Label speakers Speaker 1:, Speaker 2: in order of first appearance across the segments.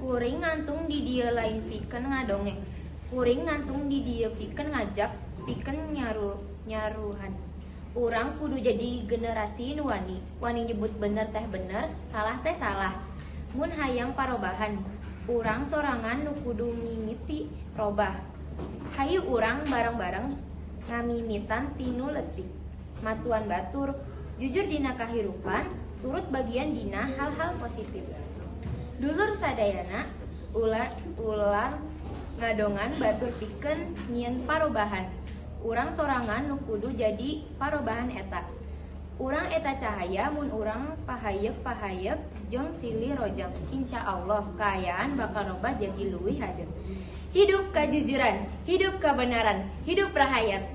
Speaker 1: kuring ngantung di dia lain pikeun ngadongeng. Kuring ngantung di dia pikeun ngajak, pikeun nyaruhan. Urang kudu jadi generasi nu wani nyebut bener teh bener, salah teh salah. Mun hayang parobahan, urang sorangan nu kudu mimiti robah. Hayu urang bareng-bareng ngamimitan tinu leutik. Matuan batur, jujur dina kahirupan, turut bagian dina hal-hal positif. Dulur sadayana, ular ngadongan batur pikeun nyieun parobahan. Urang sorangan nu kudu jadi parobahan eta. Urang eta cahaya mun urang pahayek jeung silih rojang. Insyaallah kaayaan bakal robah jadi leuwih hadeup. Hidup kajujuran, hidup kebenaran, hidup rahayat.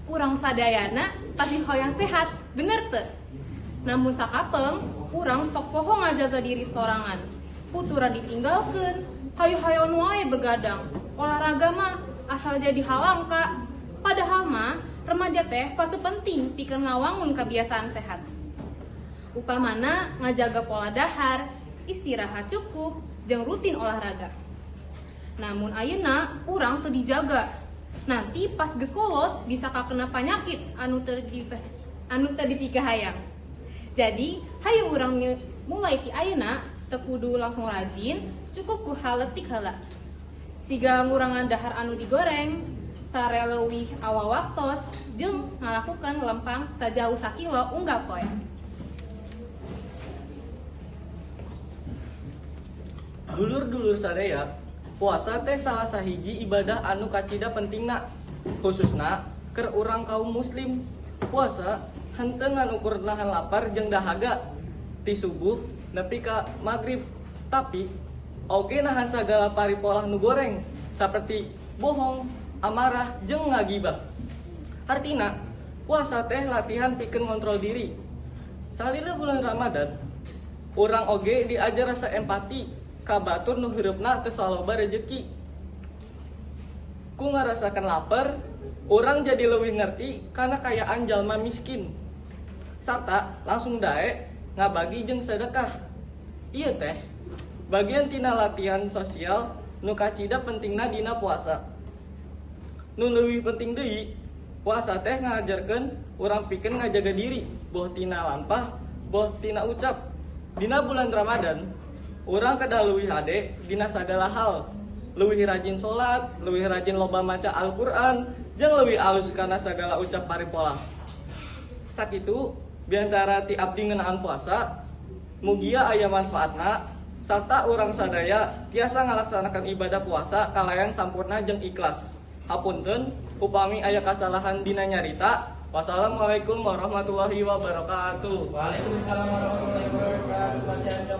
Speaker 2: Urang sadayana pasti hoyong sehat, bener teu? Namun sakapeung, urang sok poho ngajaga diri sorangan. Putura ditinggalkeun, hayu-hayon wae begadang. Olahraga mah asal jadi halangka. Padahal mah remaja teh fase penting pikeun ngawangun kebiasaan sehat. Upamana ngajaga pola dahar, istirahat cukup, jeung rutin olahraga. Namun ayeuna urang teu dijaga. Nanti pas geus kolot bisa kakena panyakit anu teu dipikahayang. Jadi, hayu urang mulai ti ayeuna teu kudu langsung rajin, cukup ku haletik heula. Siga ngurangan dahar anu digoreng, sare leuwih awal waktos, jeung ngalakukeun lempang sajauh 1 kilo unggal poe.
Speaker 3: Dulur-dulur sadaya, puasa teh salah sahiji ibadah anu kacida pentingna, khususna keur urang kaum muslim. Puasa henteu ngan ukur nahan lapar jeung dahaga ti subuh nepi ka maghrib, tapi oge nahan sagala paripolah nu goreng saperti bohong, amarah, jeung ngagibah. Artina, puasa teh latihan pikeun ngontrol diri. Salila bulan Ramadan, urang oge diajar rasa empati ka batur nu hireupna teu saloba rezeki. Ku ngarasakeun lapar, urang jadi leuwih ngerti kana kayaan jalma miskin. Sarta langsung dae ngabagi jeung sedekah. Ieu teh bagian tina latihan sosial nu kacida pentingna dina puasa. Nu leuwih penting deui, puasa teh ngajarkeun urang pikeun ngajaga diri, boh tina lampah, boh tina ucap. Dina bulan Ramadan, urang kada leuwih hade dina sagala hal. Leuwih rajin salat, leuwih rajin loba maca Al-Qur'an, jeung leuwih alus kana sagala ucap paripolah. Sakitu biantara ti abdi ngeunaan puasa, mugia aya manfaatna sarta urang sadaya tiasa ngalaksanakan ibadah puasa kalayan sampurna jeung ikhlas. Hapunten upami aya kasalahan dina nyarita. Wassalamualaikum warahmatullahi wabarakatuh.
Speaker 4: Waalaikumsalam warahmatullahi wabarakatuh. Masih ada